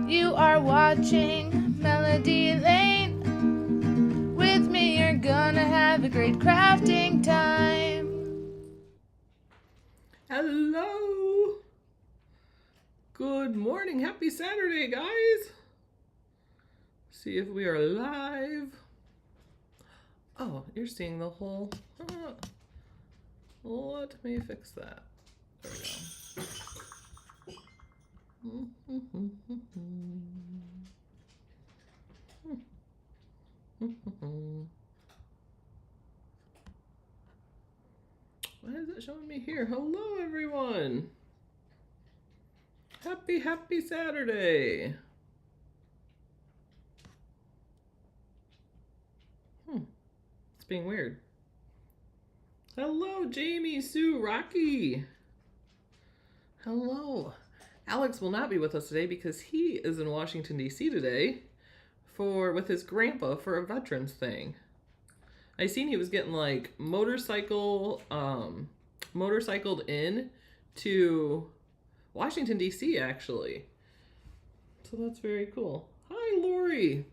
You are watching Melody Lane. With me you're gonna have a great crafting time. Hello. Good morning. Happy Saturday, guys. See if we are live. Oh, you're seeing the whole... Let me fix that. There we go. Why is it showing me here? Hello, everyone. Happy Saturday. It's being weird. Hello, Jamie, Sue, Rocky. Hello. Alex will not be with us today because he is in Washington, D.C. today with his grandpa for a veterans thing. I seen he was getting like motorcycled in to Washington, D.C. actually. So that's very cool. Hi, Lori.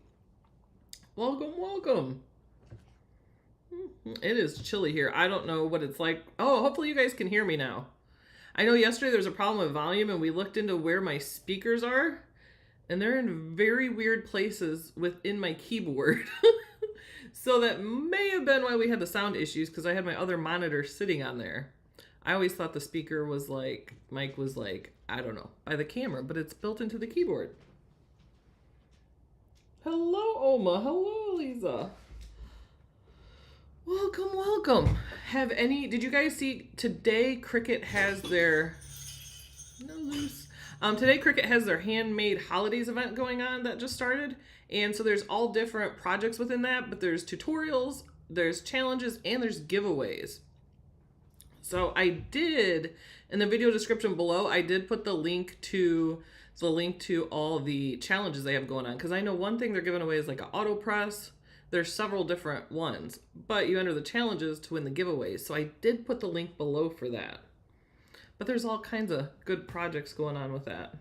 Welcome. It is chilly here. I don't know what it's like. Oh, hopefully you guys can hear me now. I know yesterday there was a problem with volume and we looked into where my speakers are and they're in very weird places within my keyboard. So that may have been why we had the sound issues, because I had my other monitor sitting on there. I always thought the speaker was like, mic was like, I don't know, by the camera, but it's built into the keyboard. Hello, Oma. Hello, Lisa. Welcome. Did you guys see today Cricut has their, today Cricut has their handmade holidays event going on that just started. And so there's all different projects within that, but there's tutorials, there's challenges, and there's giveaways. So I did, in the video description below, I did put the link to all the challenges they have going on. Because I know one thing they're giving away is like an auto press. There's several different ones, but you enter the challenges to win the giveaways. So I did put the link below for that. But there's all kinds of good projects going on with that.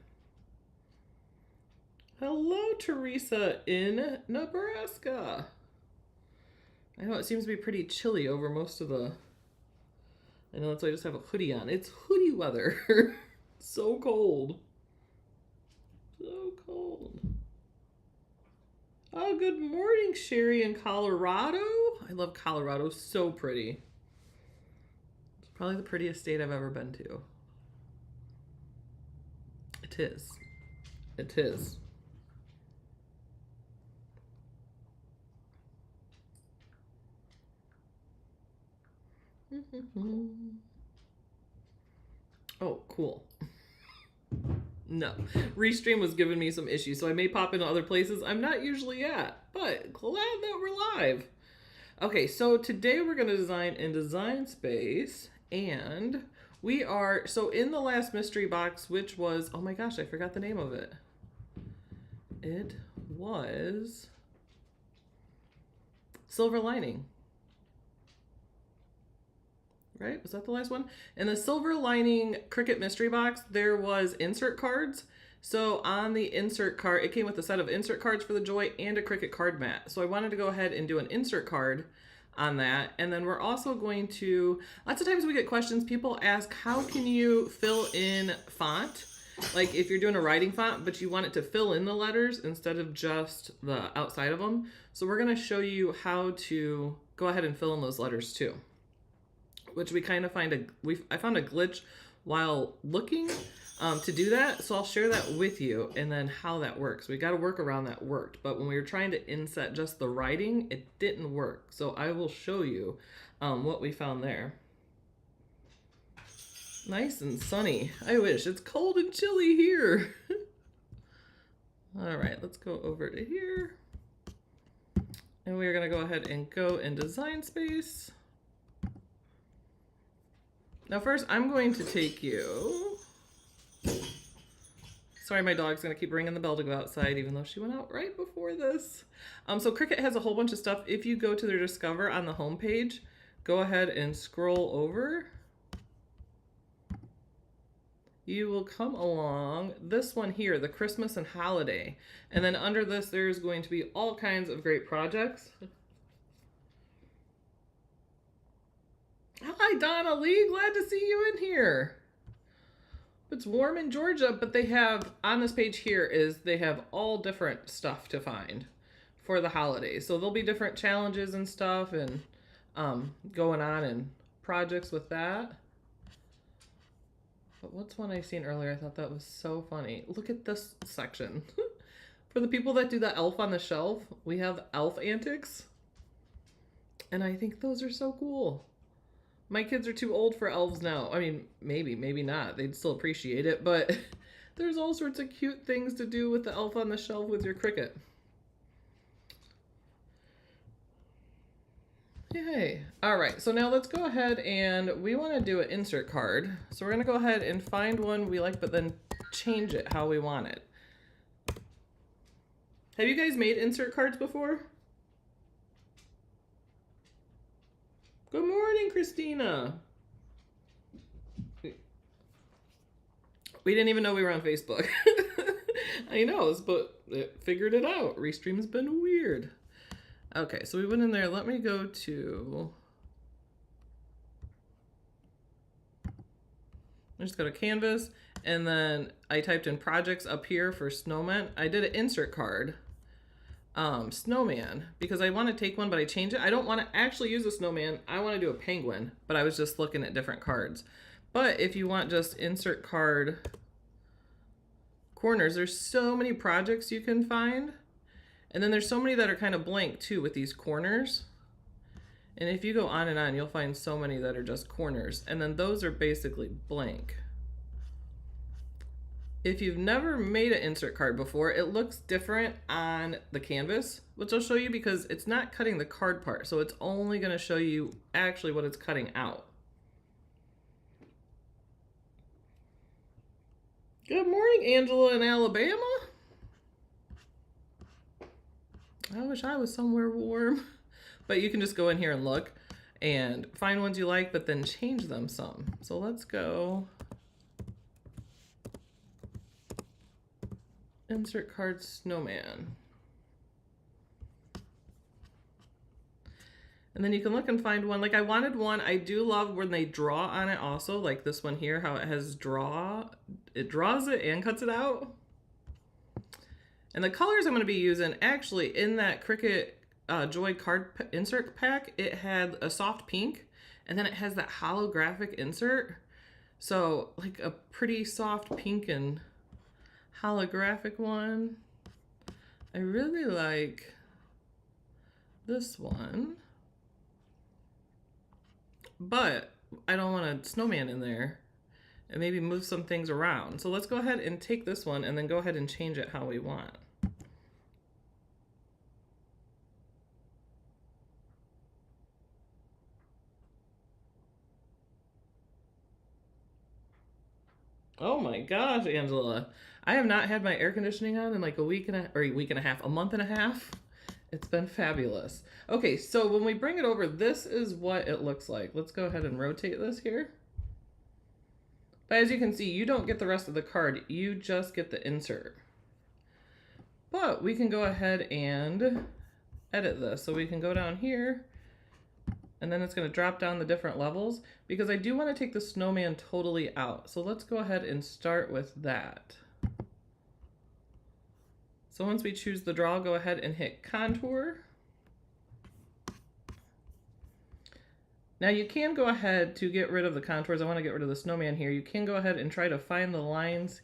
Hello, Teresa in Nebraska. I know it seems to be pretty chilly over most of the... I know that's why I just have a hoodie on. It's hoodie weather. So cold. Oh, good morning, Sherry in Colorado. I love Colorado. So pretty. It's probably the prettiest state I've ever been to. It is. Oh, cool. No, Restream was giving me some issues, so I may pop into other places I'm not usually at, but glad that we're live. Okay, so today we're going to design in Design Space, and we are, so in the last mystery box, which was, oh my gosh, I forgot the name of it. It was Silver Lining. Right? Was that the last one? In the Silver Lining Cricut mystery box, there was insert cards. So on the insert card, it came with a set of insert cards for the Joy and a Cricut card mat. So I wanted to go ahead and do an insert card on that. And then we're also going to, lots of times we get questions, people ask, how can you fill in font? Like if you're doing a writing font, but you want it to fill in the letters instead of just the outside of them. So we're going to show you how to go ahead and fill in those letters too. Which we kind of I found a glitch while looking to do that. So I'll share that with you and then how that works. We got a workaround that worked, but when we were trying to inset just the writing, it didn't work. So I will show you what we found there. Nice and sunny. I wish. It's cold and chilly here. All right, let's go over to here. And we're going to go ahead and go in Design Space. Now first, I'm going to take you... Sorry, my dog's going to keep ringing the bell to go outside, even though she went out right before this. So Cricut has a whole bunch of stuff. If you go to their Discover on the home page, go ahead and scroll over. you will come along this one here, the Christmas and holiday. And then under this, there's going to be all kinds of great projects. Hi, Donna Lee. Glad to see you in here. It's warm in Georgia, but they have, on this page here, they have all different stuff to find for the holidays. So there'll be different challenges and stuff and going on and projects with that. But what's one I seen earlier? I thought that was so funny. Look at this section. For the people that do the elf on the shelf, we have elf antics. And I think those are so cool. My kids are too old for elves now. I mean, maybe not. They'd still appreciate it, but there's all sorts of cute things to do with the elf on the shelf with your Cricut. Yay. All right, so now let's go ahead and we want to do an insert card. So we're going to go ahead and find one we like, but then change it how we want it. Have you guys made insert cards before? Good morning, Christina. We didn't even know we were on Facebook. I know, but it figured it out. Restream's been weird. Okay, so we went in there. Let me go to... Let's go to Canvas, and then I typed in projects up here for snowman. I did an insert card. Snowman, because I want to take one, but I changed it. I don't want to actually use a snowman. I want to do a penguin, but I was just looking at different cards. But if you want just insert card corners, there's so many projects you can find. And then there's so many that are kind of blank too with these corners. And if you go on and on, you'll find so many that are just corners. And then those are basically blank. If you've never made an insert card before, it looks different on the canvas, which I'll show you because it's not cutting the card part. So it's only going to show you actually what it's cutting out. Good morning, Angela in Alabama. I wish I was somewhere warm. But you can just go in here and look and find ones you like, but then change them some. So let's go. Insert card snowman. And then you can look and find one. Like I wanted one. I do love when they draw on it also, like this one here, how it has draw. It draws it and cuts it out. And the colors I'm going to be using, actually in that Cricut Joy card insert pack, it had a soft pink and then it has that holographic insert. So like a pretty soft pink and holographic one. I really like this one, but I don't want a snowman in there and maybe move some things around. So let's go ahead and take this one and then go ahead and change it how we want. Oh my gosh, Angela. I have not had my air conditioning on in like a month and a half. It's been fabulous. Okay, so when we bring it over, this is what it looks like. Let's go ahead and rotate this here. But as you can see, you don't get the rest of the card. You just get the insert. But we can go ahead and edit this. So we can go down here, and then it's going to drop down the different levels because I do want to take the snowman totally out. So let's go ahead and start with that. So once we choose the draw, go ahead and hit contour. Now you can go ahead to get rid of the contours. I want to get rid of the snowman here. You can go ahead and try to find the lines.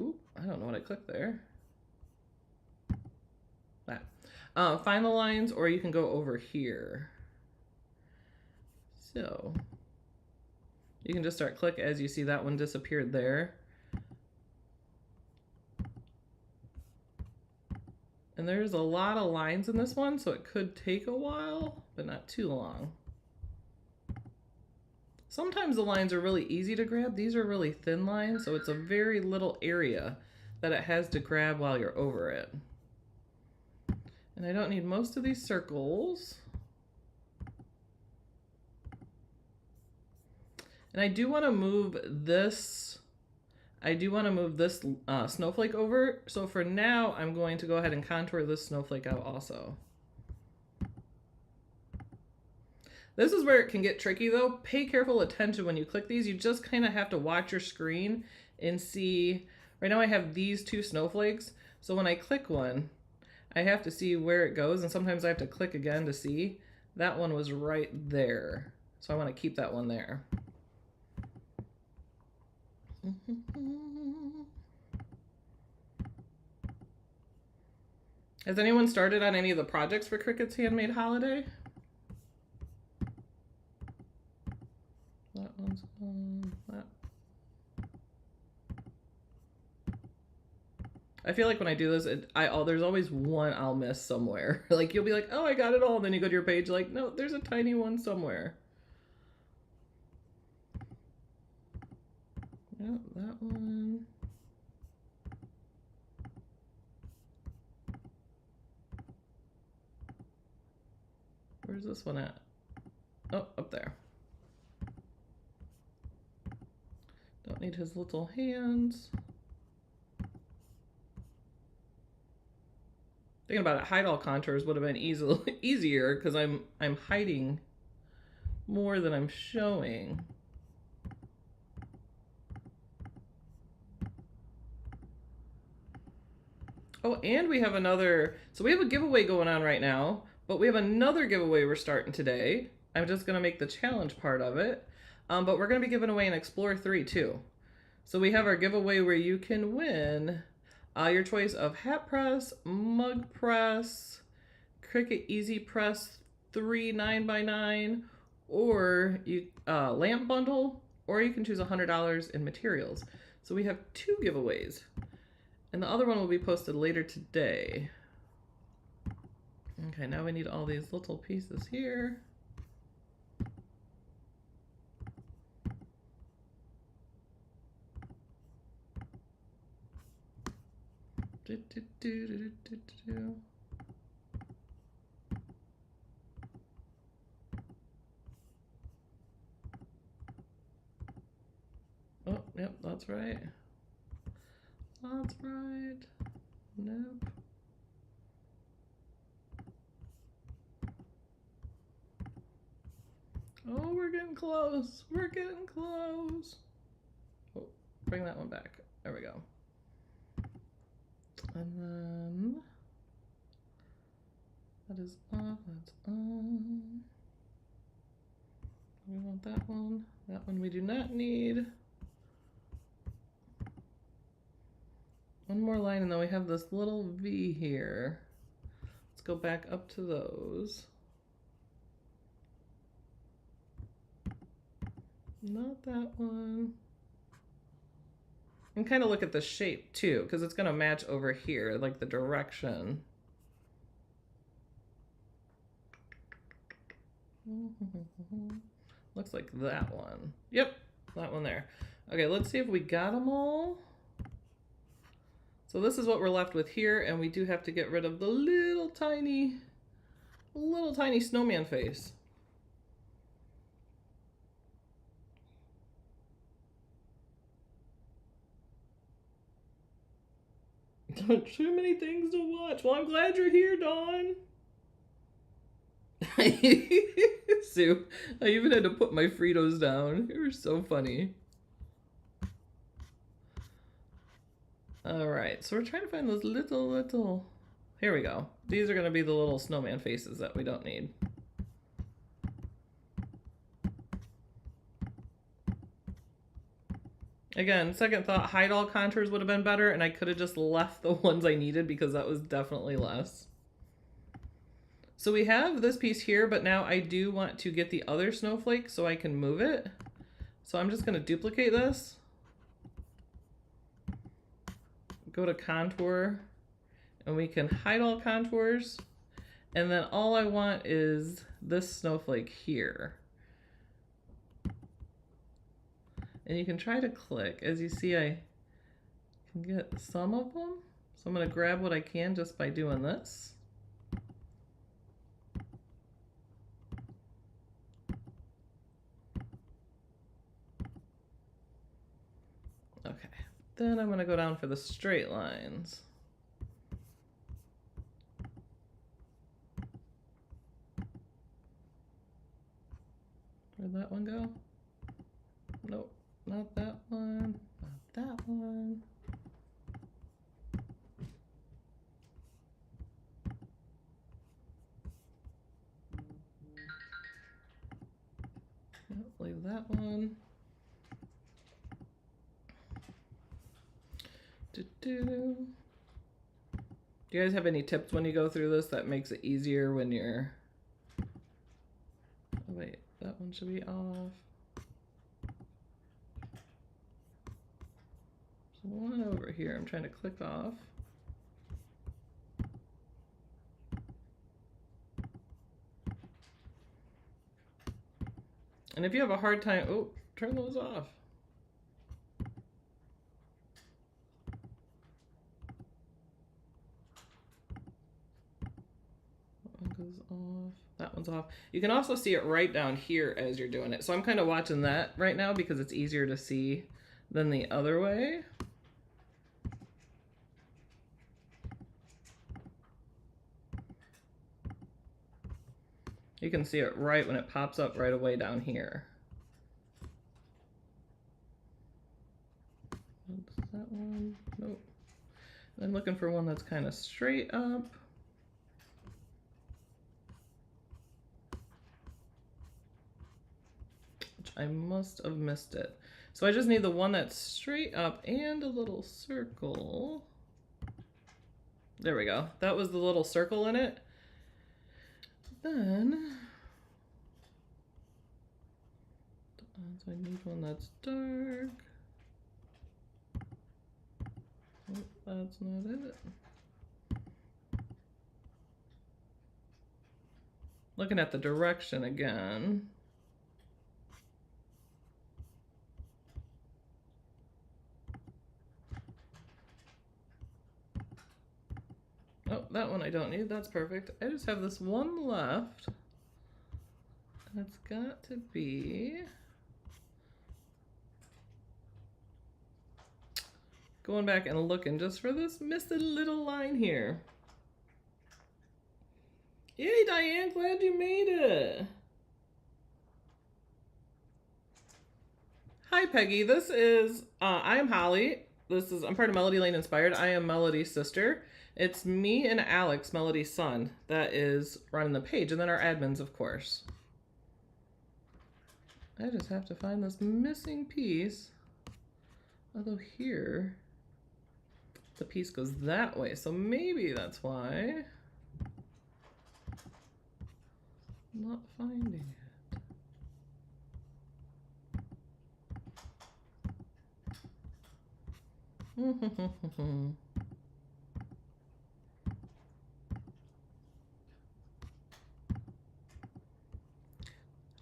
Ooh, I don't know what I clicked there. That. Find the lines, or you can go over here. So you can just start click as you see that one disappeared there. And there's a lot of lines in this one, so it could take a while, but not too long. Sometimes the lines are really easy to grab. These are really thin lines, so it's a very little area that it has to grab while you're over it. And I don't need most of these circles. And I do want to move this I do want to move this snowflake over. So for now, I'm going to go ahead and contour this snowflake out also. This is where it can get tricky though. Pay careful attention when you click these. You just kind of have to watch your screen and see. Right now I have these two snowflakes. So when I click one, I have to see where it goes. And sometimes I have to click again to see. That one was right there. So I want to keep that one there. Has anyone started on any of the projects for Cricut's Handmade Holiday? That one's on that. I feel like when I do this, there's always one I'll miss somewhere. Like you'll be like, oh, I got it all. And then you go to your page like, no, there's a tiny one somewhere. Yep, that one. Where's this one at? Oh, up there. Don't need his little hands. Thinking about it, hide all contours would have been easier because I'm hiding more than I'm showing. Oh, and we have another, so we have a giveaway going on right now, but we have another giveaway we're starting today. I'm just gonna make the challenge part of it. But we're gonna be giving away an Explore 3 too. So we have our giveaway where you can win your choice of hat press, mug press, Cricut Easy Press 3 9x9, or lamp bundle, or you can choose $100 in materials. So we have 2 giveaways, and the other one will be posted later today. Okay, now we need all these little pieces here. Oh, yep, that's right. That's right. Nope. Oh, we're getting close. We're getting close. Oh, bring that one back. There we go. And then that is off, that's on. We want that one. That one we do not need. One more line and then we have this little V here. Let's go back up to those. Not that one. And kind of look at the shape too, because it's going to match over here, like the direction. Looks like that one. Yep, that one there. Okay, let's see if we got them all. So this is what we're left with here, and we do have to get rid of the little tiny snowman face. Too many things to watch. Well, I'm glad you're here, Dawn. Sue, I even had to put my Fritos down. You were so funny. All right, so we're trying to find those little... Here we go. These are going to be the little snowman faces that we don't need. Again, second thought, hide all contours would have been better, and I could have just left the ones I needed because that was definitely less. So we have this piece here, but now I do want to get the other snowflake so I can move it. So I'm just going to duplicate this. Go to contour, and we can hide all contours. And then all I want is this snowflake here. And you can try to click. As you see, I can get some of them. So I'm going to grab what I can just by doing this. Okay. Then I'm going to go down for the straight lines. Where'd that one go? Nope, not that one, not that one. Nope, leave that one. Do you guys have any tips when you go through this that makes it easier when you're... Oh, wait, that one should be off. So one over here I'm trying to click off. And if you have a hard time, oh, turn those off. Goes off. That one's off. You can also see it right down here as you're doing it. So I'm kind of watching that right now because it's easier to see than the other way. You can see it right when it pops up right away down here. That's that one. Nope. I'm looking for one that's kind of straight up. I must have missed it. So I just need the one that's straight up and a little circle. There we go. That was the little circle in it. Then, so I need one that's dark. Oh, that's not it. Looking at the direction again. Oh, that one I don't need. That's perfect. I just have this one left. And it's got to be... Going back and looking just for this missed little line here. Yay, Diane, glad you made it. Hi, Peggy. This is, I am Holly. I'm part of Melody Lane Inspired. I am Melody's sister. It's me and Alex, Melody's son, that is running the page, and then our admins, of course. I just have to find this missing piece. Although here, the piece goes that way, so maybe that's why I'm not finding it.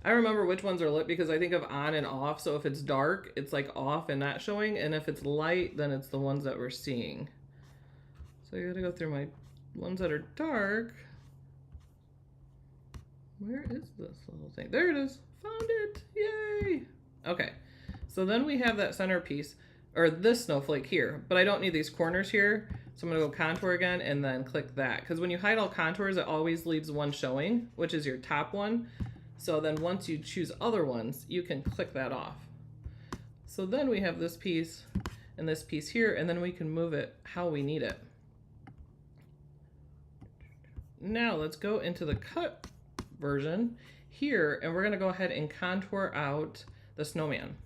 I remember which ones are lit because I think of on and off. So if it's dark, it's like off and not showing. And if it's light, then it's the ones that we're seeing. So I gotta go through my ones that are dark. Where is this little thing? There it is. Found it. Yay. Okay. So then we have that center piece, or this snowflake here, but I don't need these corners here. So I'm gonna go contour again and then click that. Because when you hide all contours, it always leaves one showing, which is your top one. So then once you choose other ones, you can click that off. So then we have this piece and this piece here, and then we can move it how we need it. Now let's go into the cut version here, and we're gonna go ahead and contour out the snowman.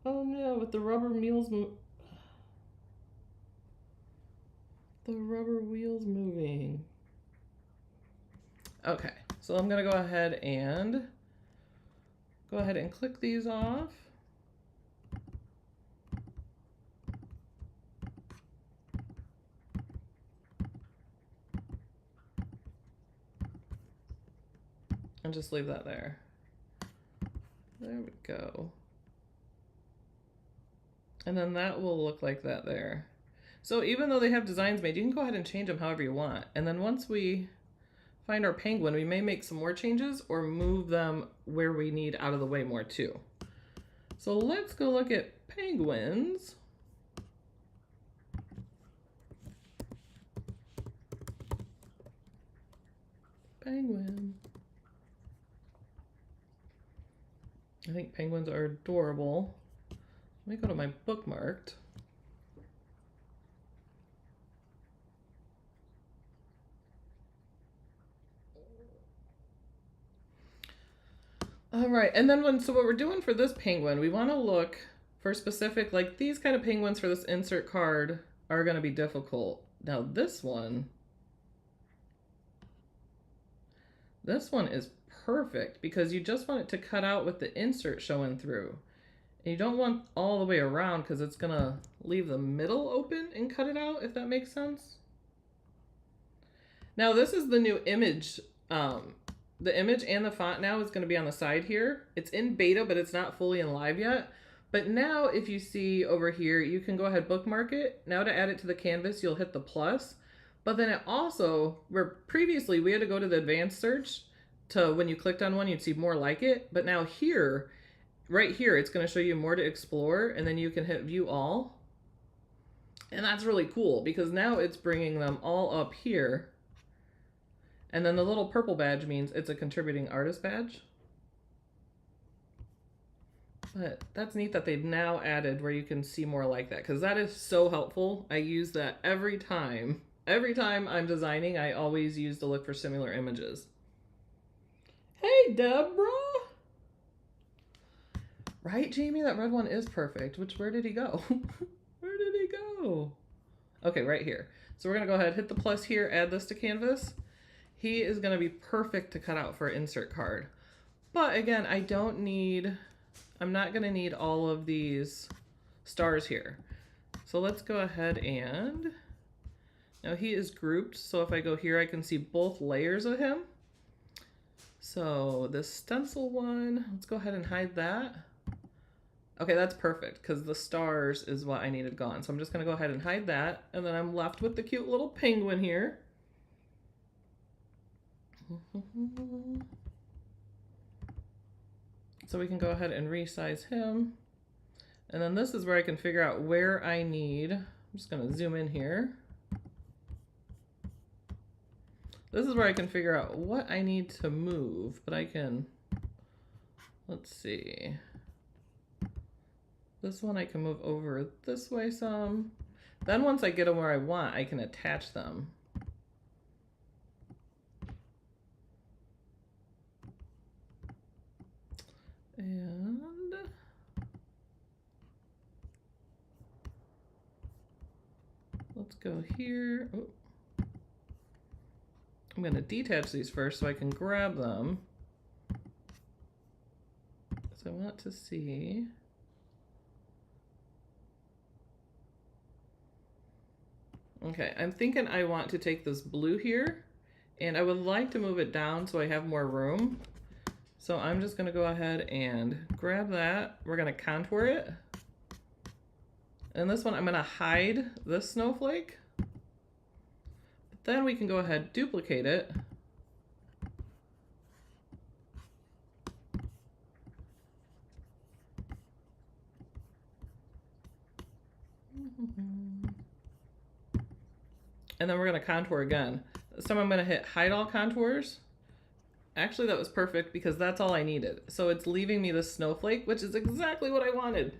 Oh no, with the rubber wheels moving. Okay, so I'm gonna go ahead and click these off. And just leave that there. There we go. And then that will look like that there. So even though they have designs made, you can go ahead and change them however you want. And then once we find our penguin, we may make some more changes or move them where we need out of the way more too. So let's go look at penguins. Penguin. I think penguins are adorable. Let me go to my bookmarked. All right, and then so what we're doing for this penguin, we want to look for specific, like these kind of penguins for this insert card are going to be difficult. Now this one is perfect because you just want it to cut out with the insert showing through. And you don't want all the way around because it's going to leave the middle open and cut it out, if that makes sense. Now this is the new image. The image and the font now is going to be on the side here. It's in beta, but it's not fully in live yet. But now if you see over here, you can go ahead bookmark it. Now to add it to the canvas, you'll hit the plus. But then it also, where previously we had to go to the advanced search to when you clicked on one, you'd see more like it. But now here, right here, it's going to show you more to explore, and then you can hit view all. And that's really cool because now it's bringing them all up here. And then the little purple badge means it's a contributing artist badge. But that's neat that they've now added where you can see more like that, because that is so helpful. I use that every time. Every time I'm designing, I always use to look for similar images. Hey, Deborah! Right, Jamie? That red one is perfect. Where did he go? Where did he go? Okay, right here. So we're going to go ahead, hit the plus here, add this to canvas. He is going to be perfect to cut out for an insert card. But again, I'm not going to need all of these stars here. So let's go ahead and, now he is grouped. So if I go here, I can see both layers of him. So this stencil one, let's go ahead and hide that. Okay, that's perfect because the stars is what I needed gone. So I'm just going to go ahead and hide that. And then I'm left with the cute little penguin here. So we can go ahead and resize him. And then this is where I can figure out where I need, I'm just going to zoom in here. This is where I can figure out what I need to move, but I can, let's see. This one I can move over this way some. Then once I get them where I want, I can attach them. And let's go here. Oh. I'm going to detach these first so I can grab them. So I want to see. Okay, I'm thinking I want to take this blue here and I would like to move it down so I have more room. So I'm just going to go ahead and grab that. We're going to contour it. And this one, I'm going to hide this snowflake. But then we can go ahead, duplicate it. And then we're going to contour again. So I'm going to hit hide all contours. Actually, that was perfect because that's all I needed. So it's leaving me this snowflake, which is exactly what I wanted.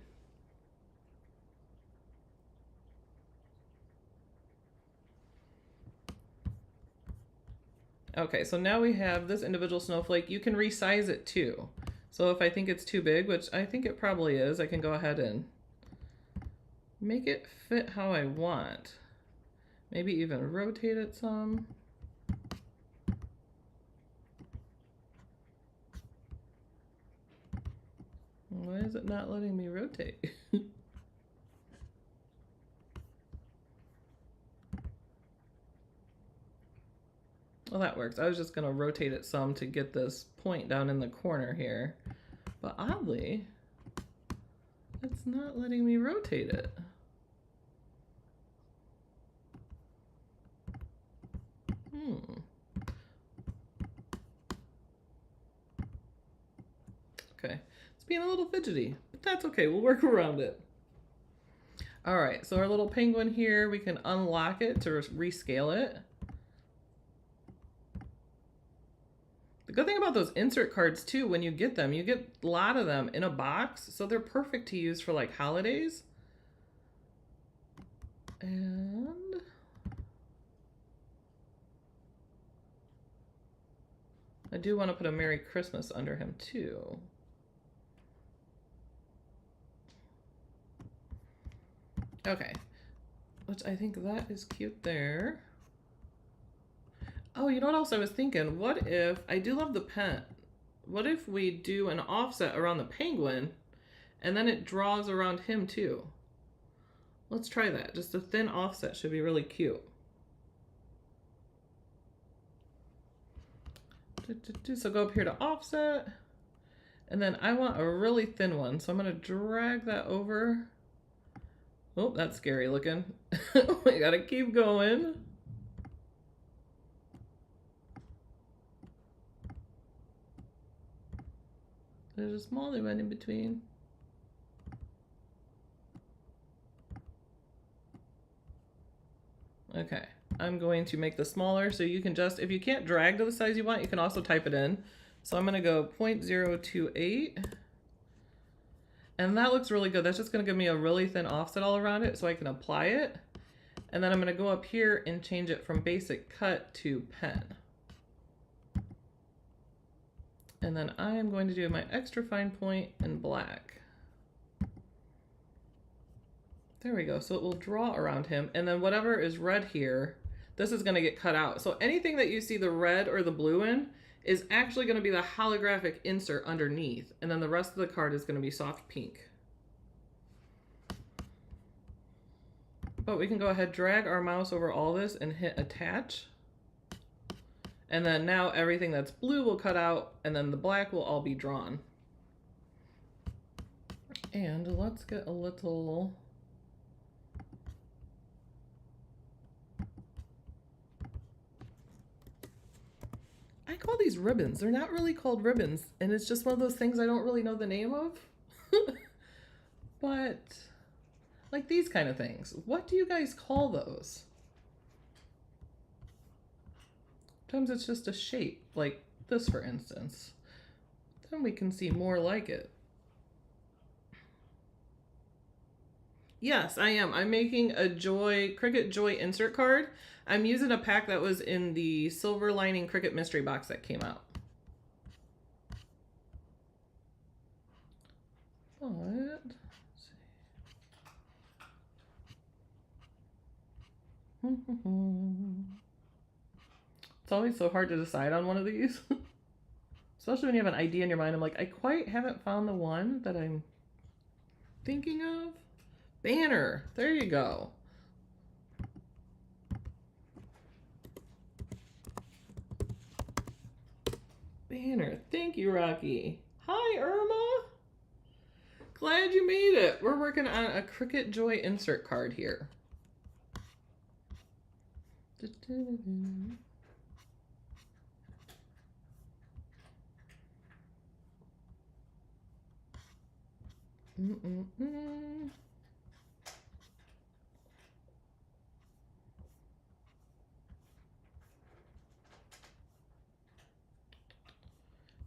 Okay, so now we have this individual snowflake. You can resize it too. So if I think it's too big, which I think it probably is, I can go ahead and make it fit how I want. Maybe even rotate it some. Why is it not letting me rotate? Well, that works. I was just going to rotate it some to get this point down in the corner here. But oddly, it's not letting me rotate it. Okay, it's being a little fidgety, but that's okay. We'll work around it. All right, so our little penguin here, we can unlock it to rescale it. The good thing about those insert cards too, when you get them, you get a lot of them in a box, so they're perfect to use for like holidays. And I do want to put a Merry Christmas under him too. Okay, which I think that is cute there. Oh, you know what else I was thinking? What if, I do love the pen. What if we do an offset around the penguin and then it draws around him too? Let's try that. Just a thin offset should be really cute. So go up here to offset, and then I want a really thin one. So I'm gonna drag that over. Oh, that's scary looking. We gotta keep going. There's a smaller one in between. Okay, I'm going to make this smaller, so you can just, if you can't drag to the size you want, you can also type it in. So I'm gonna go 0.028. And that looks really good. That's just gonna give me a really thin offset all around it so I can apply it. And then I'm gonna go up here and change it from basic cut to pen. And then I am going to do my extra fine point in black. There we go. So it will draw around him. And then whatever is red here, this is going to get cut out. So anything that you see the red or the blue in is actually going to be the holographic insert underneath. And then the rest of the card is going to be soft pink. But we can go ahead, drag our mouse over all this and hit attach. And then now everything that's blue will cut out, and then the black will all be drawn. And let's get a little... I call these ribbons. They're not really called ribbons, and it's just one of those things I don't really know the name of. But, like these kind of things. What do you guys call those? Sometimes it's just a shape, like this for instance. Then we can see more like it. Yes, I am. I'm making a Cricut Joy insert card. I'm using a pack that was in the silver lining Cricut mystery box that came out. But, let's see. It's always so hard to decide on one of these. Especially when you have an idea in your mind. I'm like, I quite haven't found the one that I'm thinking of. Banner. There you go. Banner. Thank you, Rocky. Hi, Irma. Glad you made it. We're working on a Cricut Joy insert card here.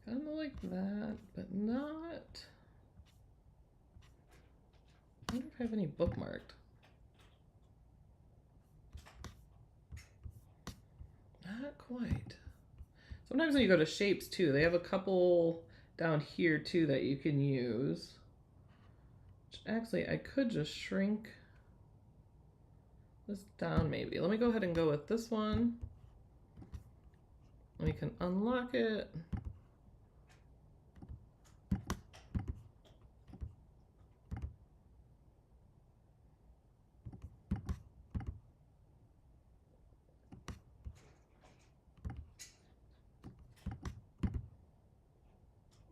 Kind of like that, but not. I wonder if I have any bookmarked. Not quite. Sometimes when you go to shapes too, they have a couple down here too that you can use. Which actually, I could just shrink this down maybe. Let me go ahead and go with this one. We can unlock it.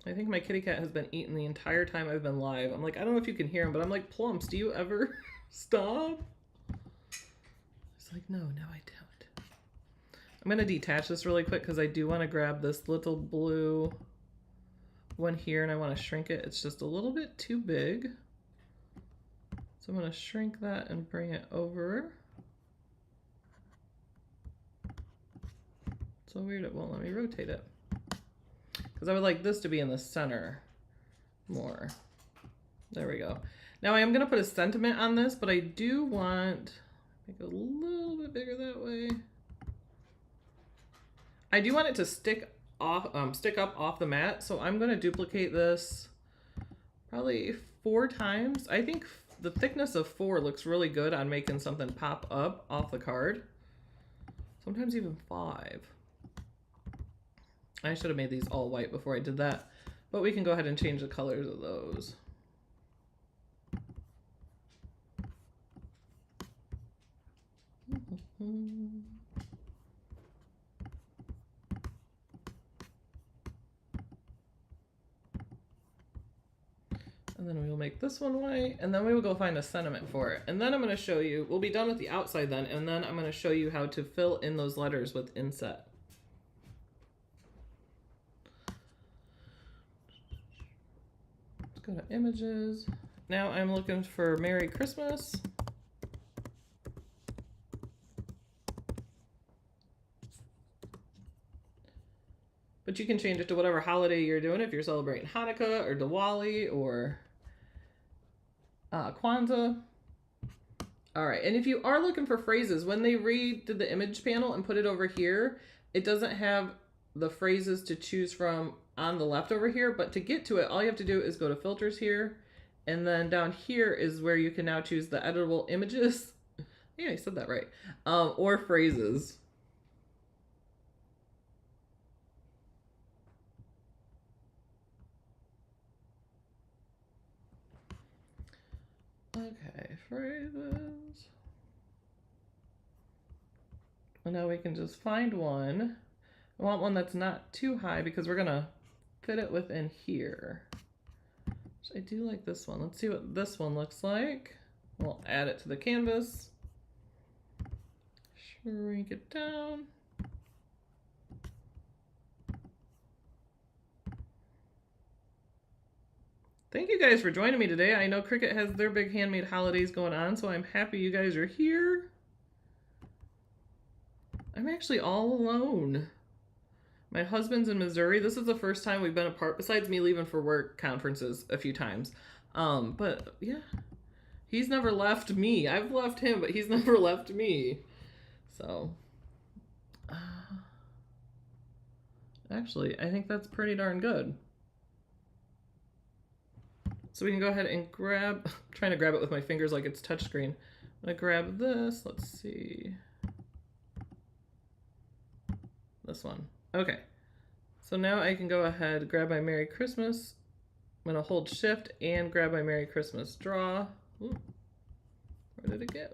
I think my kitty cat has been eating the entire time I've been live. I'm like, I don't know if you can hear him, but I'm like, Plumps, do you ever stop? It's like, no, I don't. I'm going to detach this really quick because I do want to grab this little blue one here and I want to shrink it. It's just a little bit too big. So I'm going to shrink that and bring it over. So weird it won't let me rotate it. Because I would like this to be in the center more. There we go. Now I am going to put a sentiment on this, but I do want, make it a little bit bigger that way. I do want it to stick up off the mat, so I'm going to duplicate this probably 4 times. I think the thickness of 4 looks really good on making something pop up off the card. Sometimes even 5. I should have made these all white before I did that, but we can go ahead and change the colors of those. And then we will make this one white, and then we will go find a sentiment for it. And then I'm going to show you, we'll be done with the outside then, and then I'm going to show you how to fill in those letters with inset. Let's go to images. Now I'm looking for Merry Christmas. But you can change it to whatever holiday you're doing, if you're celebrating Hanukkah or Diwali or Kwanzaa. All right, and if you are looking for phrases, when they redid the image panel and put it over here, it doesn't have the phrases to choose from on the left over here, but to get to it, all you have to do is go to filters here, and then down here is where you can now choose the editable images. Yeah, I said that right. Or phrases. Okay, phrases. And now we can just find one. I want one that's not too high because we're gonna fit it within here. So I do like this one. Let's see what this one looks like. We'll add it to the canvas. Shrink it down. Thank you guys for joining me today. I know Cricut has their big handmade holidays going on, so I'm happy you guys are here. I'm actually all alone. My husband's in Missouri. This is the first time we've been apart, besides me leaving for work conferences a few times. But yeah, he's never left me. I've left him, but he's never left me. So, actually, I think that's pretty darn good. So we can go ahead and grab, I'm trying to grab it with my fingers like it's touchscreen. I'm gonna grab this, let's see. This one. Okay. So now I can go ahead, grab my Merry Christmas. I'm gonna hold Shift and grab my Merry Christmas draw. Ooh, where did it go?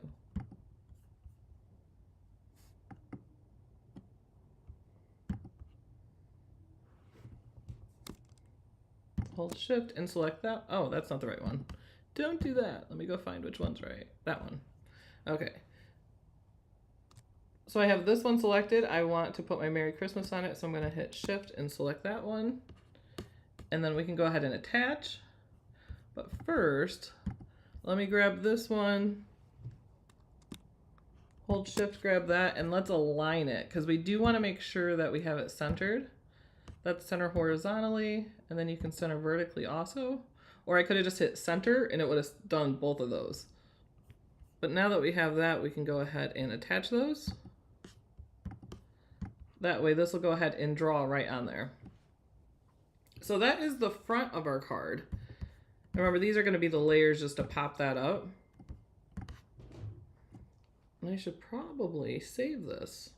Hold Shift and select that. Oh, that's not the right one. Don't do that. Let me go find which one's right. That one. Okay. So I have this one selected. I want to put my Merry Christmas on it, so I'm going to hit Shift and select that one. And then we can go ahead and attach. But first, let me grab this one. Hold Shift, grab that, and let's align it, because we do want to make sure that we have it centered. That's center horizontally, and then you can center vertically also. Or I could have just hit center and it would have done both of those. But now that we have that, we can go ahead and attach those. That way this will go ahead and draw right on there. So that is the front of our card. Remember, these are going to be the layers just to pop that up. And I should probably save this.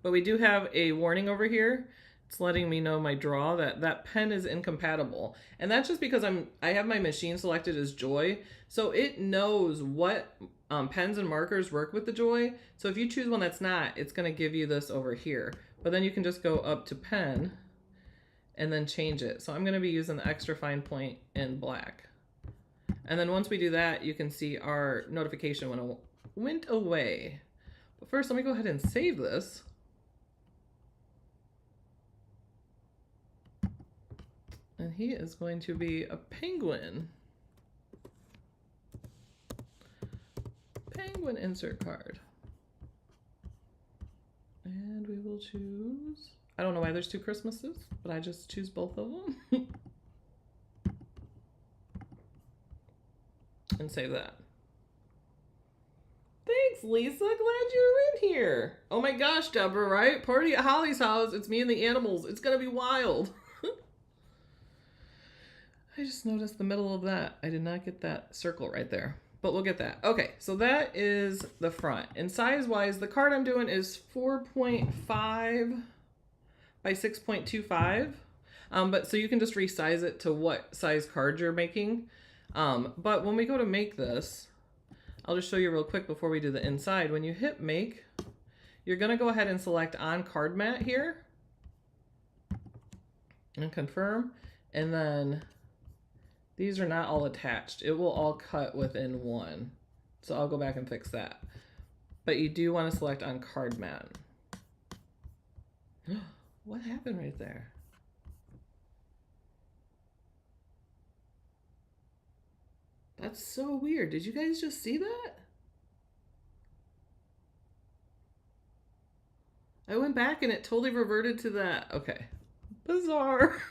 But we do have a warning over here. It's letting me know my draw that pen is incompatible. And that's just because I have my machine selected as Joy. So it knows what pens and markers work with the Joy. So if you choose one that's not, it's gonna give you this over here. But then you can just go up to pen and then change it. So I'm gonna be using the extra fine point in black. And then once we do that, you can see our notification went away. But first, let me go ahead and save this. And he is going to be a penguin. Penguin insert card. And we will choose, I don't know why there's 2 Christmases, but I just choose both of them. And save that. Thanks, Lisa. Glad you're in here. Oh my gosh, Deborah, right? Party at Holly's house. It's me and the animals. It's gonna be wild. I just noticed the middle of that. I did not get that circle right there, but we'll get that. Okay, so that is the front. And size-wise, the card I'm doing is 4.5 by 6.25. But so you can just resize it to what size card you're making. But when we go to make this, I'll just show you real quick before we do the inside. When you hit make, you're gonna go ahead and select on card mat here and confirm. And then these are not all attached. It will all cut within one. So I'll go back and fix that. But you do want to select on card mat. What happened right there? That's so weird. Did you guys just see that? I went back and it totally reverted to that. Okay. Bizarre.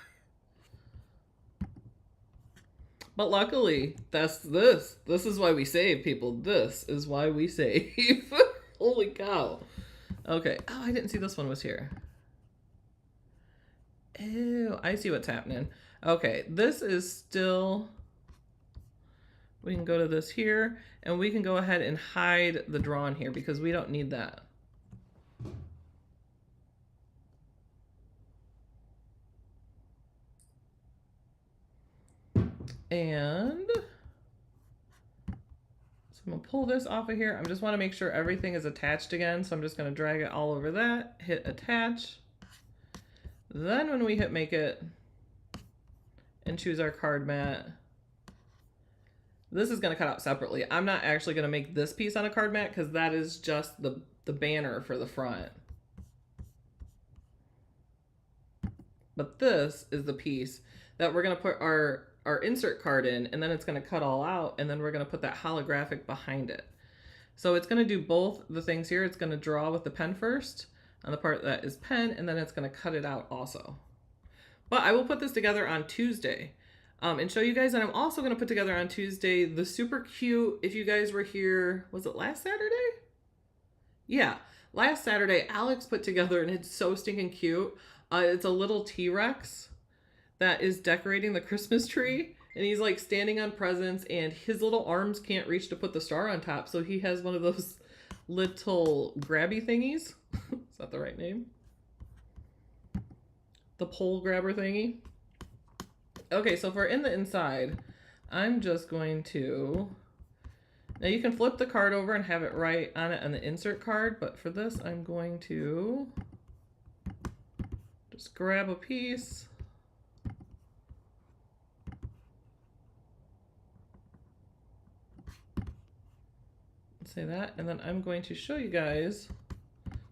But luckily, that's this. This is why we save, people. This is why we save. Holy cow. Okay. Oh, I didn't see this one was here. Ew, I see what's happening. Okay, this is still... We can go to this here, and we can go ahead and hide the drawn here because we don't need that. And so I'm gonna pull this off of here. I just want to make sure everything is attached again, so I'm just gonna drag it all over that, hit attach. Then when we hit make it and choose our card mat, this is going to cut out separately. I'm not actually going to make this piece on a card mat because that is just the banner for the front. But this is the piece that we're going to put our insert card in, and then it's going to cut all out, and then we're going to put that holographic behind it. So it's going to do both the things here. It's going to draw with the pen first on the part that is pen, and then it's going to cut it out also. But I will put this together on Tuesday. And show you guys, and I'm also going to put together on Tuesday the super cute, if you guys were here, was it last Saturday? Yeah, last Saturday, Alex put together, and it's so stinking cute. It's a little T-Rex that is decorating the Christmas tree, and he's like standing on presents, and his little arms can't reach to put the star on top, so he has one of those little grabby thingies. Is that the right name? The pole grabber thingy. Okay, so for in the inside, I'm just going to, now you can flip the card over and have it right on it on the insert card, but for this I'm going to just grab a piece. Say that, and then I'm going to show you guys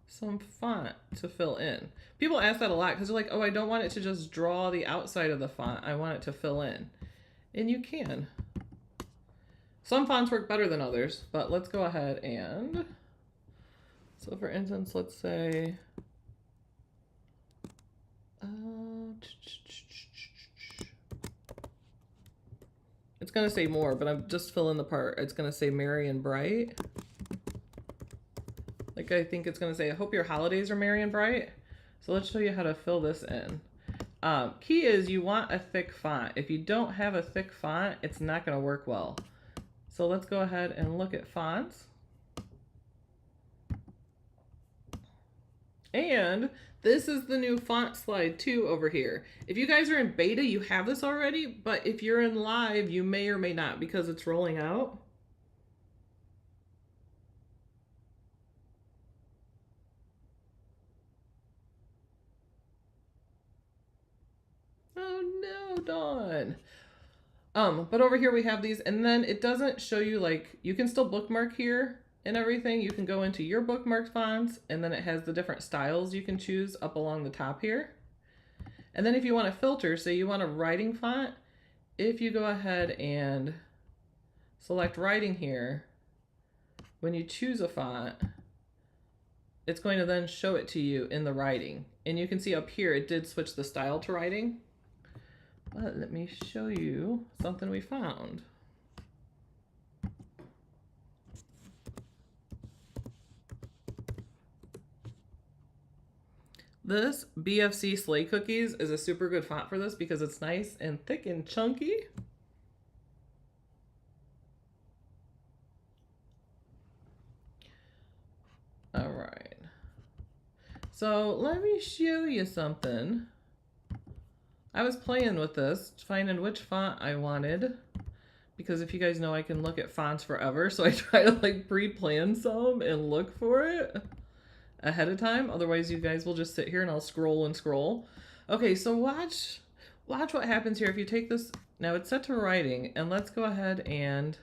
some font to fill in. People ask that a lot because they're like, oh, I don't want it to just draw the outside of the font. I want it to fill in. And you can. Some fonts work better than others, but let's go ahead and... So for instance, let's say... It's going to say more, but I'm just filling the part. It's going to say merry and bright. Like I think it's going to say, I hope your holidays are merry and bright. So let's show you how to fill this in. Key is you want a thick font. If you don't have a thick font, it's not going to work well. So let's go ahead and look at fonts. And this is the new font slide too over here. If you guys are in beta, you have this already, but if you're in live, you may or may not because it's rolling out. Oh no, Dawn. But over here we have these, and then it doesn't show you, like, you can still bookmark here and everything. You can go into your bookmarked fonts, and then it has the different styles you can choose up along the top here. And then if you want to filter, say you want a writing font, if you go ahead and select writing here, when you choose a font, it's going to then show it to you in the writing. And you can see up here, it did switch the style to writing. But let me show you something we found. This BFC Slay Cookies is a super good font for this because it's nice and thick and chunky. All right. So let me show you something. I was playing with this, finding which font I wanted, because if you guys know, I can look at fonts forever, so I try to like pre-plan some and look for it ahead of time. Otherwise, you guys will just sit here and I'll scroll and scroll. Okay, so watch what happens here if you take this. Now it's set to writing, and let's go ahead and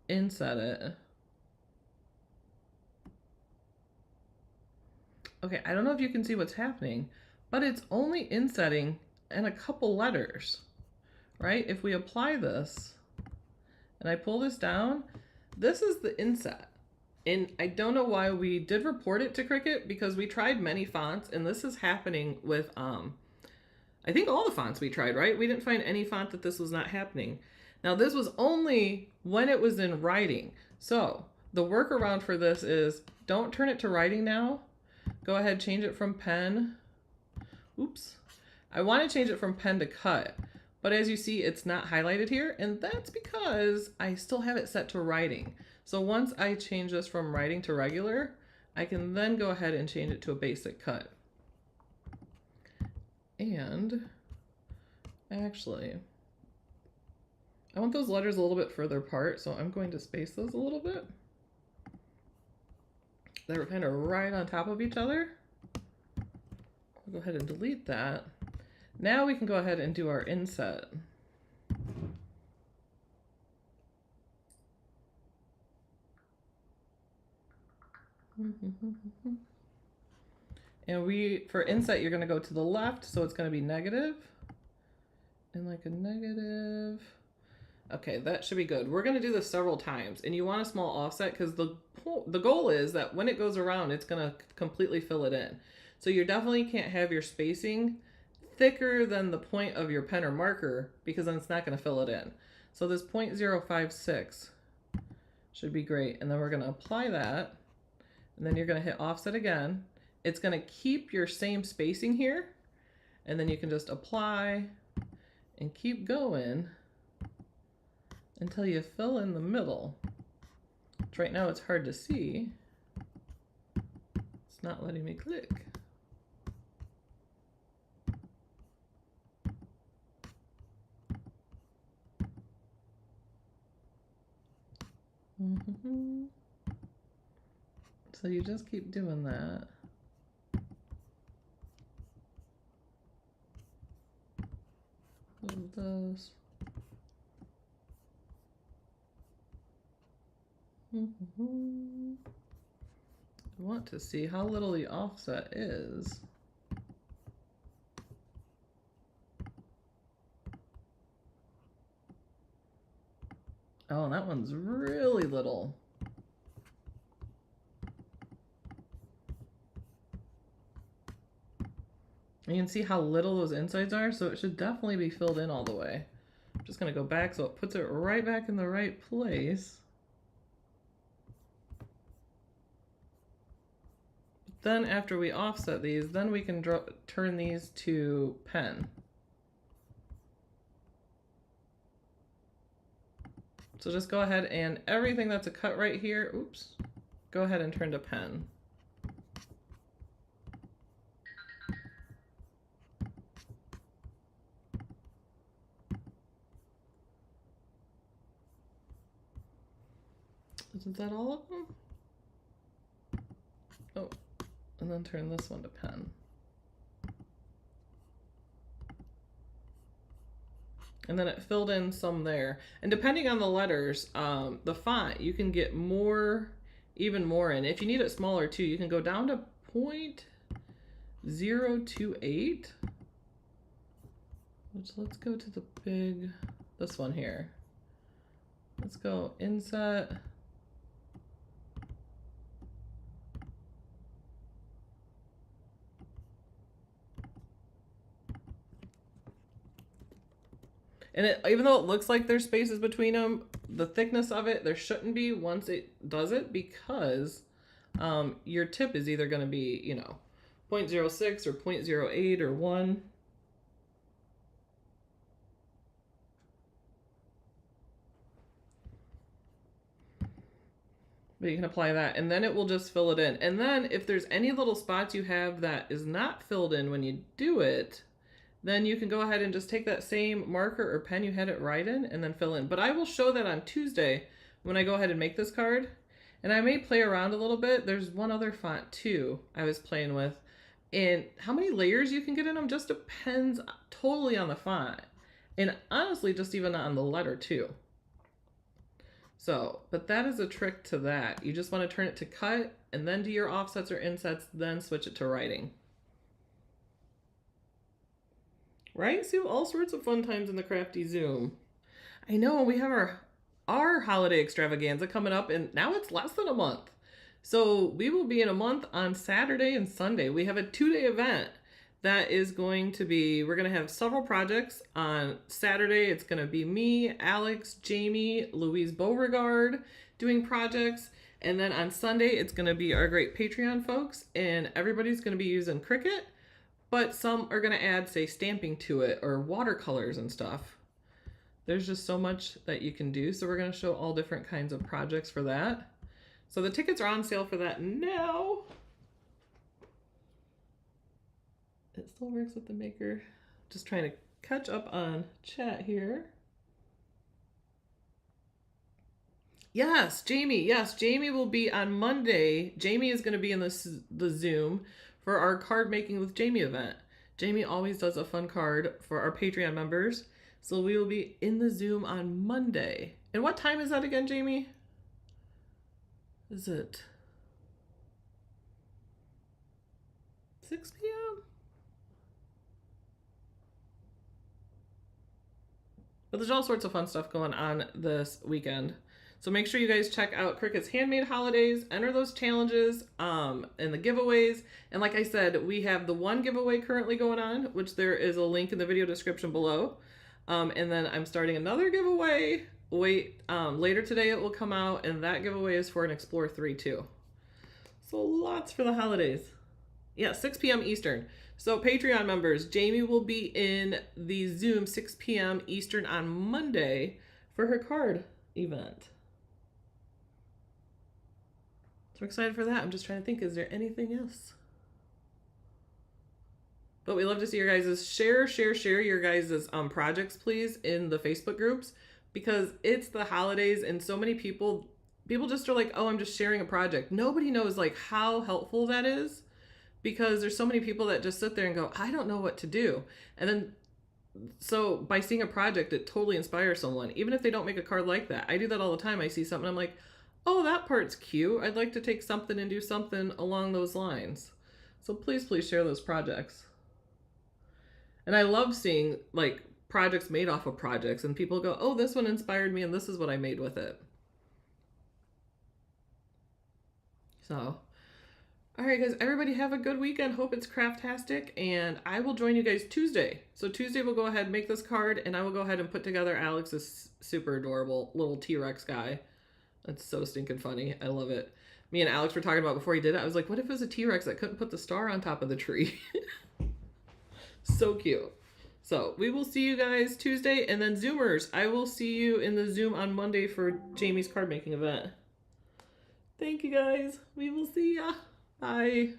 inset it. Okay, I don't know if you can see what's happening, but it's only insetting in a couple letters, right? If we apply this and I pull this down, this is the inset. And I don't know why we did report it to Cricut, because we tried many fonts, and this is happening with, I think all the fonts we tried, right? We didn't find any font that this was not happening. Now this was only when it was in writing. So the workaround for this is don't turn it to writing now. Go ahead, change it from pen. Oops. I want to change it from pen to cut, but as you see, it's not highlighted here, and that's because I still have it set to writing. So once I change this from writing to regular, I can then go ahead and change it to a basic cut. And actually, I want those letters a little bit further apart, so I'm going to space those a little bit. They were kind of right on top of each other. I'll go ahead and delete that. Now we can go ahead and do our inset. And for inset, you're going to go to the left, so it's going to be negative. And like a negative. Okay, that should be good. We're going to do this several times, and you want a small offset because the goal is that when it goes around, it's going to completely fill it in. So you definitely can't have your spacing thicker than the point of your pen or marker, because then it's not going to fill it in. So this 0.056 should be great. And then we're going to apply that, and then you're going to hit offset again. It's going to keep your same spacing here, and then you can just apply and keep going until you fill in the middle. Which right now it's hard to see. It's not letting me click. So you just keep doing that. Those. I want to see how little the offset is. Oh, that one's really little. You can see how little those insides are, so it should definitely be filled in all the way. I'm just going to go back so it puts it right back in the right place. Then after we offset these, then we can turn these to pen. So just go ahead and everything that's a cut right here, oops, go ahead and turn to pen. Is that all of them? Oh, and then turn this one to pen. And then it filled in some there. And depending on the letters, the font, you can get more, even more in. If you need it smaller too, you can go down to 0.028. Which, let's go to the big, this one here. Let's go inset. And even though it looks like there's spaces between them, the thickness of it, there shouldn't be once it does it, because your tip is either going to be, you know, 0.06 or 0.08 or 1. But you can apply that, and then it will just fill it in. And then if there's any little spots you have that is not filled in when you do it, then you can go ahead and just take that same marker or pen you had it right in and then fill in. But I will show that on Tuesday when I go ahead and make this card. And I may play around a little bit. There's one other font too I was playing with. And how many layers you can get in them just depends totally on the font. And honestly, just even on the letter too. So, but that is a trick to that. You just want to turn it to cut and then do your offsets or insets, then switch it to writing. Right? So all sorts of fun times in the Crafty Zoom. I know we have our holiday extravaganza coming up, and now it's less than a month. So we will be in a month on Saturday and Sunday. We have a 2-day event that is going to be, we're going to have several projects. On Saturday, it's going to be me, Alex, Jamie, Louise Beauregard doing projects. And then on Sunday, it's going to be our great Patreon folks, and everybody's going to be using Cricut. But some are going to add, say, stamping to it or watercolors and stuff. There's just so much that you can do. So we're going to show all different kinds of projects for that. So the tickets are on sale for that now. It still works with the maker. Just trying to catch up on chat here. Yes, Jamie. Yes, Jamie will be on Monday. Jamie is going to be in the Zoom for our card making with Jamie event. Jamie always does a fun card for our Patreon members. So we will be in the Zoom on Monday. And what time is that again, Jamie? Is it 6 p.m.? But there's all sorts of fun stuff going on this weekend. So make sure you guys check out Cricut's Handmade Holidays, enter those challenges and the giveaways. And like I said, we have the one giveaway currently going on, which there is a link in the video description below. And then I'm starting another giveaway. Later today it will come out, and that giveaway is for an Explore 3 too. So lots for the holidays. Yeah, 6 p.m. Eastern. So Patreon members, Jamie will be in the Zoom 6 p.m. Eastern on Monday for her card event. So I'm excited for that. I'm just trying to think, is there anything else? But we love to see your guys' share your guys' projects, please, in the Facebook groups, because it's the holidays and so many people just are like, oh, I'm just sharing a project. Nobody knows like how helpful that is, because there's so many people that just sit there and go, I don't know what to do. And then, so by seeing a project, it totally inspires someone, even if they don't make a card like that. I do that all the time. I see something, I'm like, oh, that part's cute. I'd like to take something and do something along those lines. So please share those projects. And I love seeing like projects made off of projects and people go, oh, this one inspired me and this is what I made with it. So, all right, guys, everybody have a good weekend. Hope it's craftastic, and I will join you guys Tuesday. So Tuesday we'll go ahead and make this card, and I will go ahead and put together Alex's super adorable little T-Rex guy. That's so stinking funny. I love it. Me and Alex were talking about before he did it. I was like, what if it was a T-Rex that couldn't put the star on top of the tree? So cute. So we will see you guys Tuesday, and then Zoomers, I will see you in the Zoom on Monday for Jamie's card making event. Thank you guys. We will see ya. Bye.